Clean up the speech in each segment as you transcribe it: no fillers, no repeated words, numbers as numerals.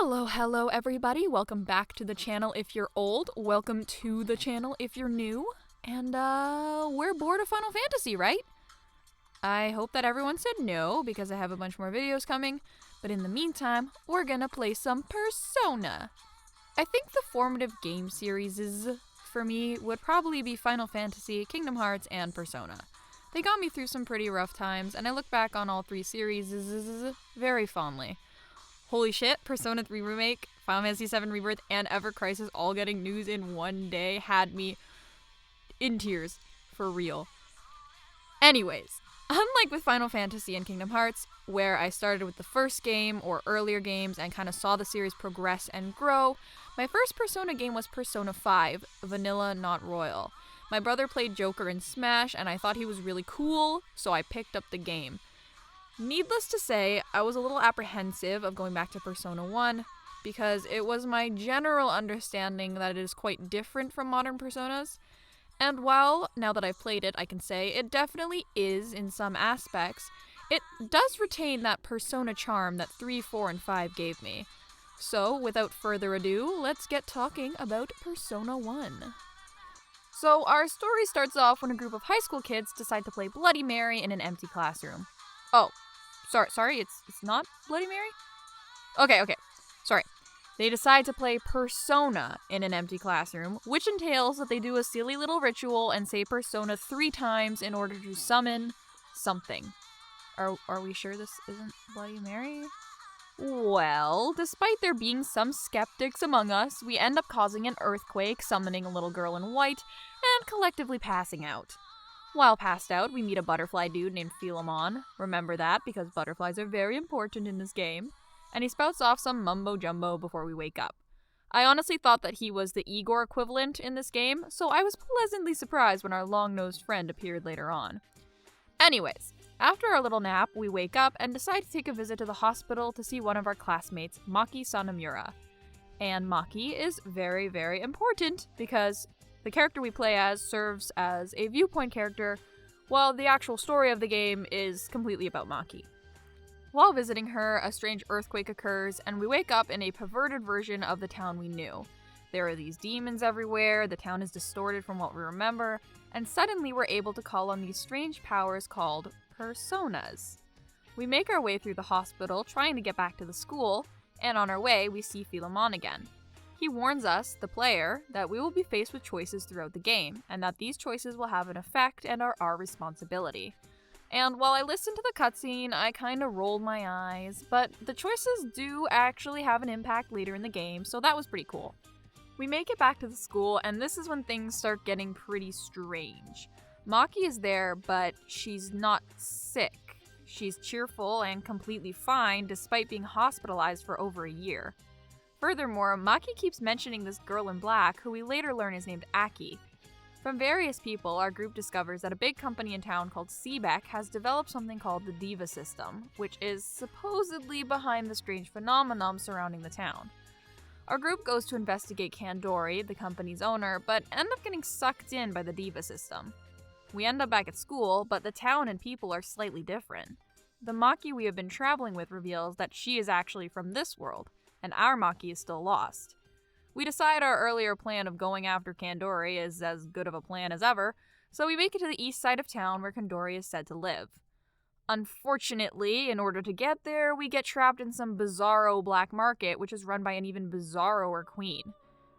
Hello everybody. Welcome back to the channel if you're old. Welcome to the channel if you're new. And we're bored of Final Fantasy, right? I hope that everyone said no because I have a bunch more videos coming. But in the meantime, we're gonna play some Persona. I think the formative game series for me would probably be Final Fantasy, Kingdom Hearts, and Persona. They got me through some pretty rough times, and I look back on all three series very fondly. Holy shit, Persona 3 Remake, Final Fantasy 7 Rebirth, and Ever Crisis all getting news in one day had me in tears, for real. Anyways, unlike with Final Fantasy and Kingdom Hearts, where I started with the first game or earlier games and kind of saw the series progress and grow, my first Persona game was Persona 5, Vanilla Not Royal. My brother played Joker in Smash, and I thought he was really cool, so I picked up the game. Needless to say, I was a little apprehensive of going back to Persona 1 because it was my general understanding that it is quite different from modern Personas. And while, now that I've played it, I can say it definitely is in some aspects, it does retain that Persona charm that 3, 4, and 5 gave me. So, without further ado, let's get talking about Persona 1. So, our story starts off when a group of high school kids decide to play Bloody Mary in an empty classroom. Oh, sorry, it's not Bloody Mary? Okay, sorry. They decide to play Persona in an empty classroom, which entails that they do a silly little ritual and say Persona 3 times in order to summon something. Are we sure this isn't Bloody Mary? Well, despite there being some skeptics among us, we end up causing an earthquake, summoning a little girl in white, and collectively passing out. While passed out, we meet a butterfly dude named Philemon. Remember that, because butterflies are very important in this game. And he spouts off some mumbo-jumbo before we wake up. I honestly thought that he was the Igor equivalent in this game, so I was pleasantly surprised when our long-nosed friend appeared later on. Anyways, after our little nap, we wake up and decide to take a visit to the hospital to see one of our classmates, Maki Sanamura. And Maki is very, very important because the character we play as serves as a viewpoint character, while the actual story of the game is completely about Maki. While visiting her, a strange earthquake occurs, and we wake up in a perverted version of the town we knew. There are these demons everywhere, the town is distorted from what we remember, and suddenly we're able to call on these strange powers called Personas. We make our way through the hospital, trying to get back to the school, and on our way, we see Philemon again. He warns us, the player, that we will be faced with choices throughout the game, and that these choices will have an effect and are our responsibility. And while I listened to the cutscene, I kinda rolled my eyes, but the choices do actually have an impact later in the game, so that was pretty cool. We make it back to the school, and this is when things start getting pretty strange. Maki is there, but she's not sick. She's cheerful and completely fine despite being hospitalized for over a year. Furthermore, Maki keeps mentioning this girl in black, who we later learn is named Aki. From various people, our group discovers that a big company in town called Seebeck has developed something called the Diva System, which is supposedly behind the strange phenomenon surrounding the town. Our group goes to investigate Kandori, the company's owner, but end up getting sucked in by the Diva System. We end up back at school, but the town and people are slightly different. The Maki we have been traveling with reveals that she is actually from this world, and our Maki is still lost. We decide our earlier plan of going after Kandori is as good of a plan as ever, so we make it to the east side of town where Kandori is said to live. Unfortunately, in order to get there, we get trapped in some bizarro black market, which is run by an even bizarroer queen.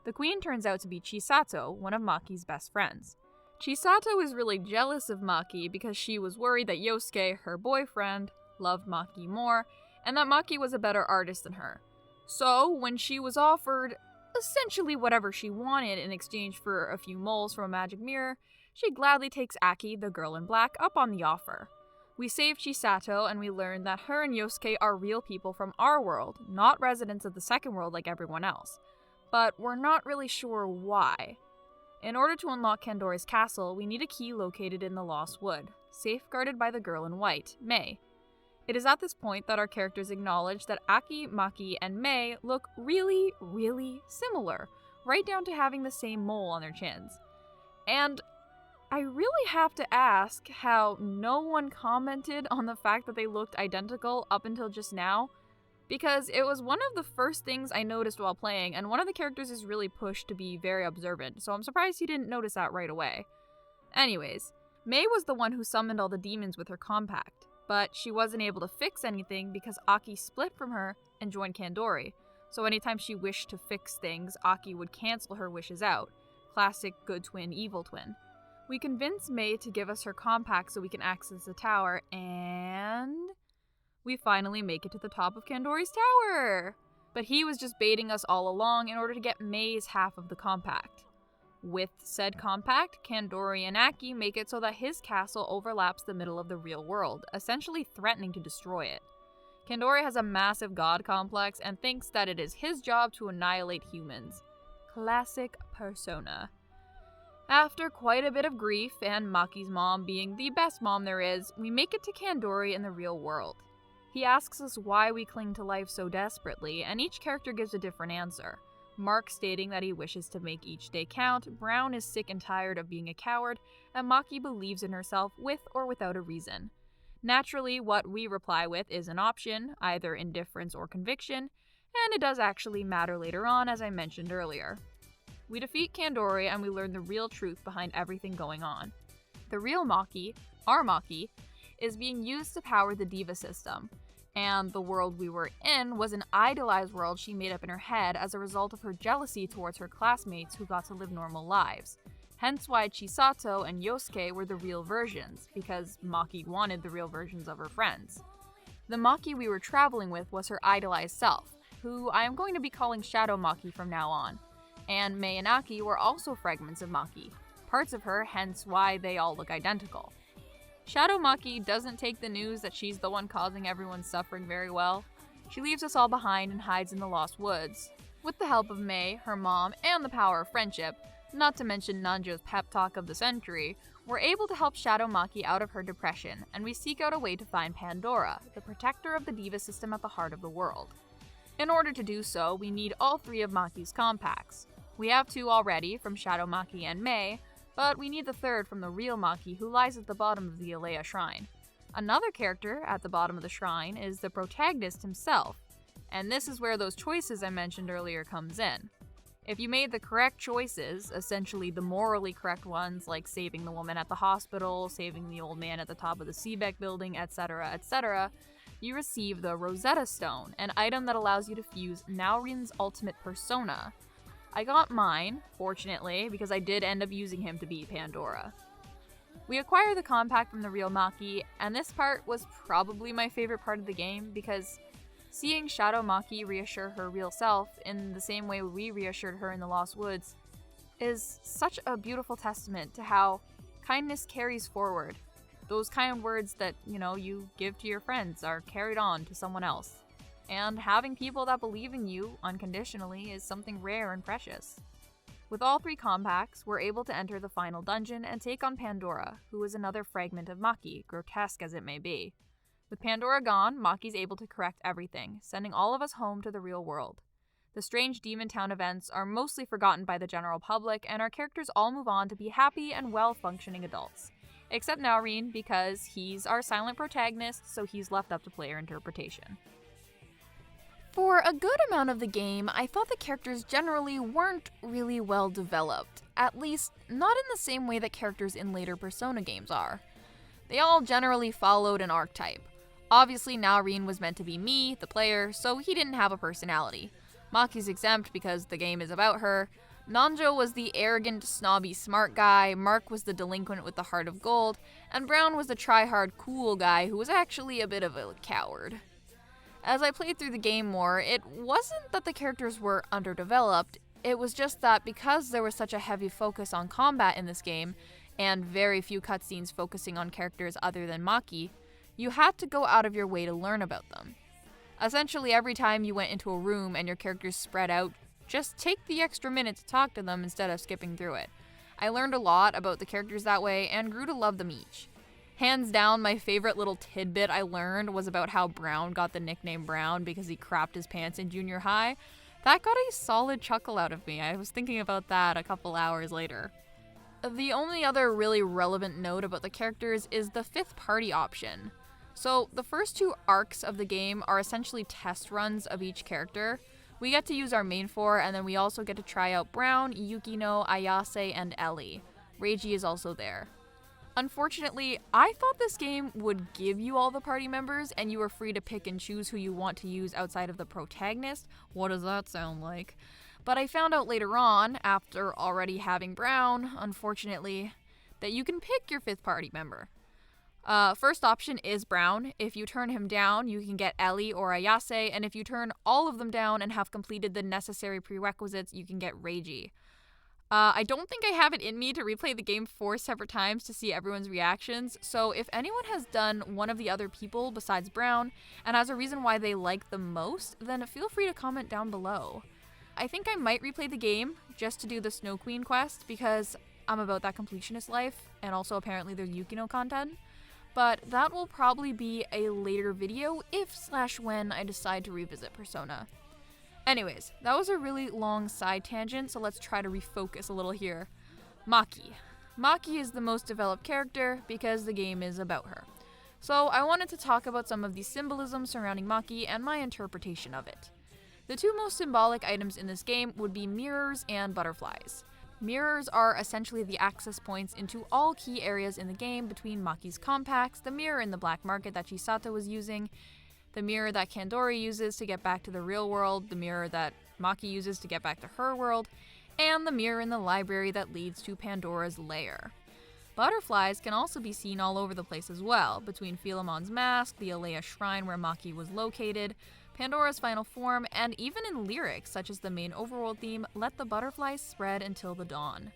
The queen turns out to be Chisato, one of Maki's best friends. Chisato is really jealous of Maki because she was worried that Yosuke, her boyfriend, loved Maki more, and that Maki was a better artist than her. So, when she was offered essentially whatever she wanted in exchange for a few moles from a magic mirror, she gladly takes Aki, the girl in black, up on the offer. We save Chisato, and we learn that her and Yosuke are real people from our world, not residents of the second world like everyone else. But we're not really sure why. In order to unlock Kandori's castle, we need a key located in the Lost Wood, safeguarded by the girl in white, Mei. It is at this point that our characters acknowledge that Aki, Maki, and Mei look really, really similar, right down to having the same mole on their chins. And I really have to ask how no one commented on the fact that they looked identical up until just now. because it was one of the first things I noticed while playing, and one of the characters is really pushed to be very observant, so I'm surprised he didn't notice that right away. Anyways, Mei was the one who summoned all the demons with her compact, but she wasn't able to fix anything because Aki split from her and joined Kandori, so anytime she wished to fix things, Aki would cancel her wishes out. Classic good twin, evil twin. We convince Mei to give us her compact so we can access the tower, and we finally make it to the top of Kandori's tower! But he was just baiting us all along in order to get Mei's half of the compact. With said compact, Kandori and Aki make it so that his castle overlaps the middle of the real world, essentially threatening to destroy it. Kandori has a massive god complex and thinks that it is his job to annihilate humans. Classic Persona. After quite a bit of grief, and Maki's mom being the best mom there is, we make it to Kandori in the real world. He asks us why we cling to life so desperately, and each character gives a different answer. Mark stating that he wishes to make each day count, Brown is sick and tired of being a coward, and Maki believes in herself with or without a reason. Naturally, what we reply with is an option, either indifference or conviction, and it does actually matter later on, as I mentioned earlier. We defeat Kandori and we learn the real truth behind everything going on. The real Maki, our Maki, is being used to power the Diva system, and the world we were in was an idealized world she made up in her head as a result of her jealousy towards her classmates who got to live normal lives. Hence why Chisato and Yosuke were the real versions, because Maki wanted the real versions of her friends. The Maki we were traveling with was her idolized self, who I am going to be calling Shadow Maki from now on, and Mei and Aki were also fragments of Maki, parts of her, hence why they all look identical. Shadow Maki doesn't take the news that she's the one causing everyone's suffering very well. She leaves us all behind and hides in the Lost Woods. With the help of Mei, her mom, and the power of friendship, not to mention Nanjo's pep talk of the century, we're able to help Shadow Maki out of her depression, and we seek out a way to find Pandora, the protector of the Diva system at the heart of the world. In order to do so, we need all three of Maki's compacts. We have two already, from Shadow Maki and Mei, but we need the third from the real Maki who lies at the bottom of the Alea Shrine. Another character at the bottom of the shrine is the protagonist himself, and this is where those choices I mentioned earlier comes in. If you made the correct choices, essentially the morally correct ones like saving the woman at the hospital, saving the old man at the top of the Seebeck building, etc., etc., you receive the Rosetta Stone, an item that allows you to fuse Naorin's ultimate persona. I got mine, fortunately, because I did end up using him to beat Pandora. We acquire the compact from the real Maki, and this part was probably my favorite part of the game because seeing Shadow Maki reassure her real self in the same way we reassured her in the Lost Woods is such a beautiful testament to how kindness carries forward. Those kind words that, you give to your friends are carried on to someone else. And having people that believe in you unconditionally is something rare and precious. With all three compacts, we're able to enter the final dungeon and take on Pandora, who is another fragment of Maki, grotesque as it may be. With Pandora gone, Maki's able to correct everything, sending all of us home to the real world. The strange Demon Town events are mostly forgotten by the general public, and our characters all move on to be happy and well-functioning adults. Except Naorin, because he's our silent protagonist, so he's left up to player interpretation. For a good amount of the game, I thought the characters generally weren't really well developed, at least not in the same way that characters in later Persona games are. They all generally followed an archetype. Obviously, Naorin was meant to be me, the player, so he didn't have a personality. Maki's exempt because the game is about her. Nanjo was the arrogant, snobby, smart guy, Mark was the delinquent with the heart of gold, and Brown was the try-hard, cool guy who was actually a bit of a coward. As I played through the game more, it wasn't that the characters were underdeveloped, it was just that because there was such a heavy focus on combat in this game, and very few cutscenes focusing on characters other than Maki, you had to go out of your way to learn about them. Essentially, every time you went into a room and your characters spread out, just take the extra minute to talk to them instead of skipping through it. I learned a lot about the characters that way and grew to love them each. Hands down, my favorite little tidbit I learned was about how Brown got the nickname Brown because he crapped his pants in junior high. That got a solid chuckle out of me. I was thinking about that a couple hours later. The only other really relevant note about the characters is the fifth party option. So the first 2 arcs of the game are essentially test runs of each character. We get to use our main 4, and then we also get to try out Brown, Yukino, Ayase, and Ellie. Reiji is also there. Unfortunately, I thought this game would give you all the party members and you were free to pick and choose who you want to use outside of the protagonist. What does that sound like? But I found out later on, after already having Brown, unfortunately, that you can pick your 5th party member. First option is Brown. If you turn him down, you can get Ellie or Ayase, and if you turn all of them down and have completed the necessary prerequisites, you can get Reiji. I don't think I have it in me to replay the game 4 separate times to see everyone's reactions, so if anyone has done one of the other people besides Brown and has a reason why they like the most, then feel free to comment down below. I think I might replay the game just to do the Snow Queen quest because I'm about that completionist life, and also apparently there's Yukino content. But that will probably be a later video if/when I decide to revisit Persona. Anyways, that was a really long side tangent, so let's try to refocus a little here. Maki. Maki is the most developed character because the game is about her. So I wanted to talk about some of the symbolism surrounding Maki and my interpretation of it. The 2 most symbolic items in this game would be mirrors and butterflies. Mirrors are essentially the access points into all key areas in the game between Maki's compacts, the mirror in the black market that Chisato was using, the mirror that Kandori uses to get back to the real world, the mirror that Maki uses to get back to her world, and the mirror in the library that leads to Pandora's lair. Butterflies can also be seen all over the place as well, between Philemon's mask, the Alea shrine where Maki was located, Pandora's final form, and even in lyrics such as the main overworld theme, Let the Butterflies Spread Until the Dawn.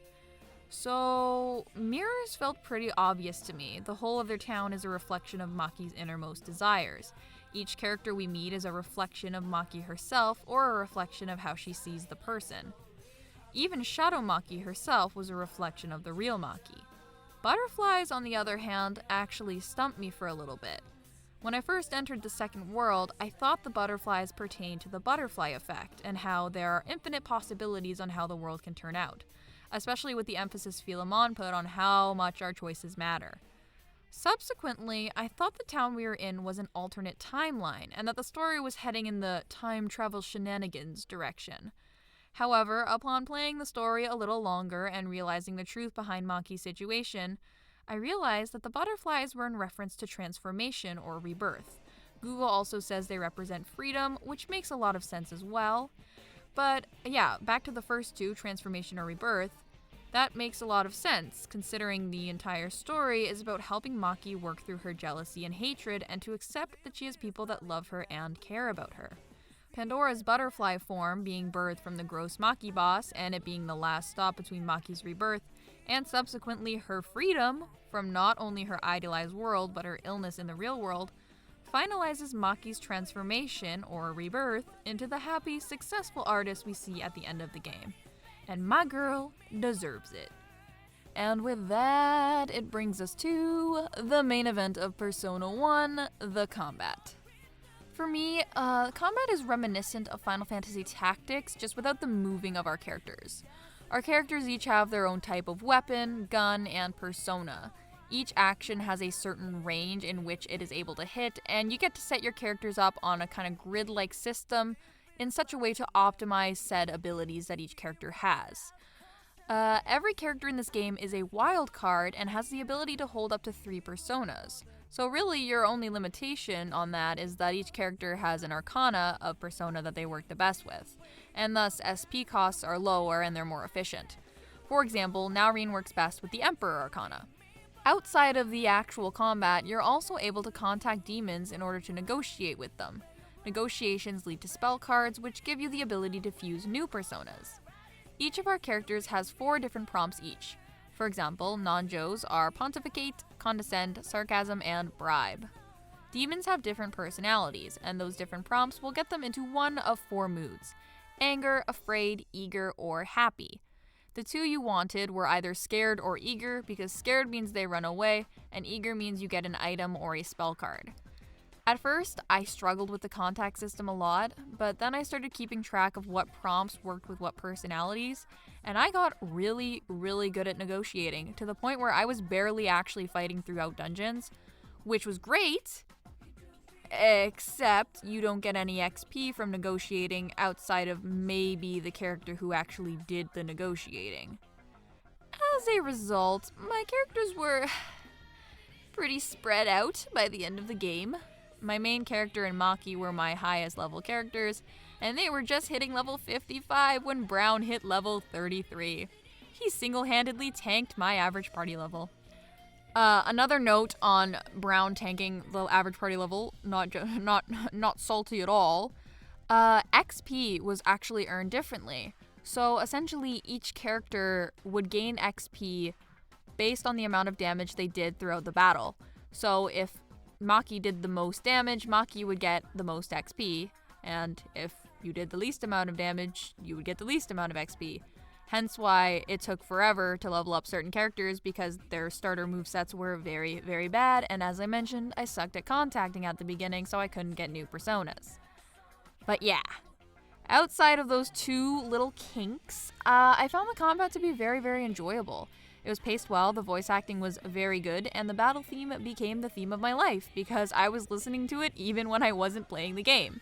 So, mirrors felt pretty obvious to me. The whole of their town is a reflection of Maki's innermost desires. Each character we meet is a reflection of Maki herself, or a reflection of how she sees the person. Even Shadow Maki herself was a reflection of the real Maki. Butterflies, on the other hand, actually stumped me for a little bit. When I first entered the second world, I thought the butterflies pertained to the butterfly effect and how there are infinite possibilities on how the world can turn out, especially with the emphasis Philemon put on how much our choices matter. Subsequently, I thought the town we were in was an alternate timeline and that the story was heading in the time travel shenanigans direction. However, upon playing the story a little longer and realizing the truth behind Maki's situation, I realized that the butterflies were in reference to transformation or rebirth. Google also says they represent freedom, which makes a lot of sense as well. But yeah, back to the first 2, transformation or rebirth, that makes a lot of sense, considering the entire story is about helping Maki work through her jealousy and hatred and to accept that she has people that love her and care about her. Pandora's butterfly form being birthed from the gross Maki boss and it being the last stop between Maki's rebirth and subsequently her freedom from not only her idealized world but her illness in the real world, finalizes Maki's transformation, or rebirth, into the happy, successful artist we see at the end of the game. And my girl deserves it. And with that, it brings us to the main event of Persona 1, the combat. For me, combat is reminiscent of Final Fantasy Tactics, just without the moving of our characters. Our characters each have their own type of weapon, gun, and persona. Each action has a certain range in which it is able to hit, and you get to set your characters up on a kind of grid-like system in such a way to optimize said abilities that each character has. Every character in this game is a wild card and has the ability to hold up to 3 personas. So really, your only limitation on that is that each character has an arcana of persona that they work the best with, and thus SP costs are lower and they're more efficient. For example, Naureen works best with the Emperor arcana. Outside of the actual combat, you're also able to contact demons in order to negotiate with them. Negotiations lead to spell cards, which give you the ability to fuse new personas. Each of our characters has 4 different prompts each. For example, non-Joes are Pontificate, Condescend, Sarcasm, and Bribe. Demons have different personalities, and those different prompts will get them into one of 4 moods: anger, afraid, eager, or happy. The 2 you wanted were either scared or eager, because scared means they run away, and eager means you get an item or a spell card. At first, I struggled with the contact system a lot, but then I started keeping track of what prompts worked with what personalities, and I got really, really good at negotiating, to the point where I was barely actually fighting throughout dungeons, which was great, except you don't get any XP from negotiating outside of maybe the character who actually did the negotiating. As a result, my characters were pretty spread out by the end of the game. My main character and Maki were my highest level characters, and they were just hitting level 55 when Brown hit level 33. He single-handedly tanked my average party level. Another note on Brown tanking the average party level, not salty at all. XP was actually earned differently. So essentially, each character would gain XP based on the amount of damage they did throughout the battle. So if Maki did the most damage, Maki would get the most XP, and if you did the least amount of damage, you would get the least amount of XP. Hence why it took forever to level up certain characters, because their starter movesets were very, very bad, and as I mentioned, I sucked at contacting at the beginning, so I couldn't get new personas. But yeah, outside of those two little kinks, I found the combat to be very, very enjoyable. It was paced well, the voice acting was very good, and the battle theme became the theme of my life, because I was listening to it even when I wasn't playing the game.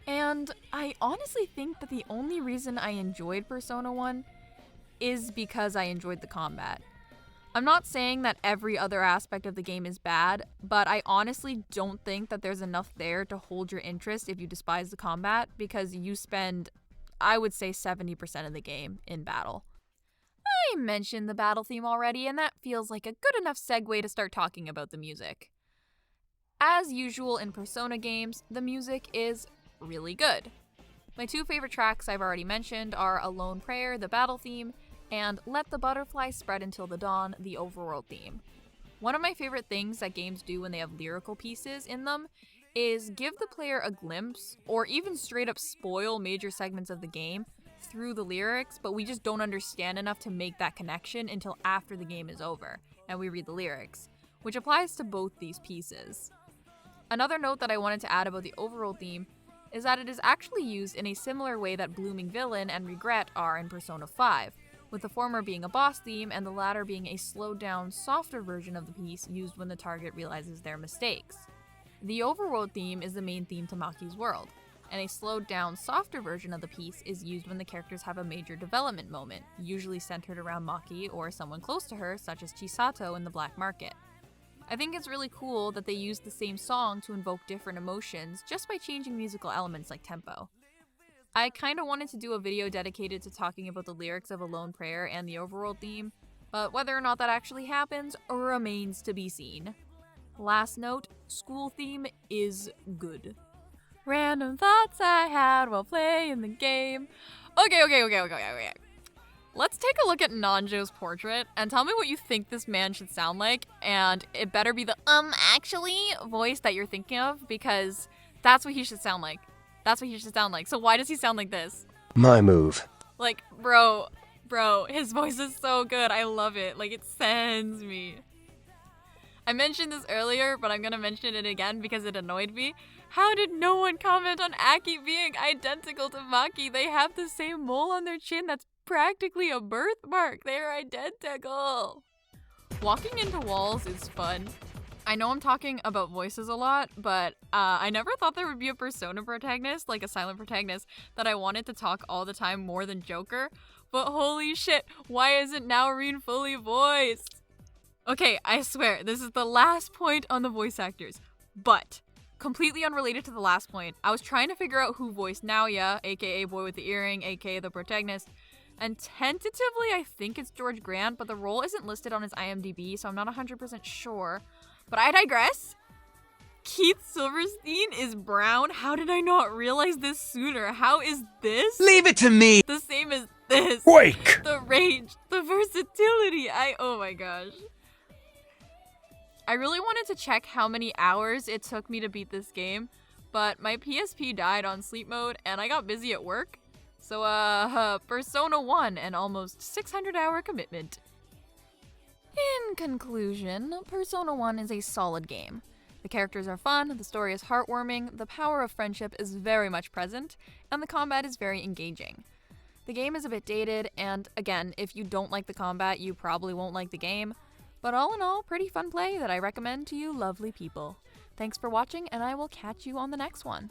And I honestly think that the only reason I enjoyed Persona 1 is because I enjoyed the combat. I'm not saying that every other aspect of the game is bad, but I honestly don't think that there's enough there to hold your interest if you despise the combat, because you spend, I would say, 70% of the game in battle. I mentioned the battle theme already, and that feels like a good enough segue to start talking about the music. As usual in Persona games, the music is really good. My two favorite tracks I've already mentioned are A Lone Prayer, the battle theme, and Let the Butterfly Spread Until the Dawn, the overworld theme. One of my favorite things that games do when they have lyrical pieces in them is give the player a glimpse, or even straight up spoil major segments of the game through the lyrics, but we just don't understand enough to make that connection until after the game is over, and we read the lyrics, which applies to both these pieces. Another note that I wanted to add about the overworld theme is that it is actually used in a similar way that Blooming Villain and Regret are in Persona 5, with the former being a boss theme and the latter being a slowed down, softer version of the piece used when the target realizes their mistakes. The overworld theme is the main theme to Maki's world, and a slowed down, softer version of the piece is used when the characters have a major development moment, usually centered around Maki or someone close to her, such as Chisato in the Black Market. I think it's really cool that they use the same song to invoke different emotions just by changing musical elements like tempo. I kinda wanted to do a video dedicated to talking about the lyrics of A Lone Prayer and the overworld theme, but whether or not that actually happens remains to be seen. Last note, school theme is good. Random thoughts I had while playing the game. Okay. Let's take a look at Nanjo's portrait and tell me what you think this man should sound like, and it better be the actually voice that you're thinking of, because that's what he should sound like. So why does he sound like this? My move. Like, bro, his voice is so good. I love it. Like, it sends me. I mentioned this earlier, but I'm gonna mention it again because it annoyed me. How did no one comment on Aki being identical to Maki? They have the same mole on their chin that's practically a birthmark. They're identical. Walking into walls is fun. I know I'm talking about voices a lot, but I never thought there would be a Persona protagonist, like a silent protagonist, that I wanted to talk all the time more than Joker. But holy shit, why isn't Naorine fully voiced? Okay, I swear, this is the last point on the voice actors, but completely unrelated to the last point, I was trying to figure out who voiced Naoya, aka Boy with the Earring, aka the protagonist, and tentatively I think it's George Grant, but the role isn't listed on his IMDb, so I'm not 100% sure. But I digress. Keith Silverstein is Brown. How did I not realize this sooner? How is this? Leave it to me! The same as this. Wake! The range, the versatility. Oh my gosh. I really wanted to check how many hours it took me to beat this game, but my PSP died on sleep mode and I got busy at work. So, Persona 1, an almost 600-hour commitment. In conclusion, Persona 1 is a solid game. The characters are fun, the story is heartwarming, the power of friendship is very much present, and the combat is very engaging. The game is a bit dated, and again, if you don't like the combat, you probably won't like the game, but all in all, pretty fun play that I recommend to you lovely people. Thanks for watching, and I will catch you on the next one.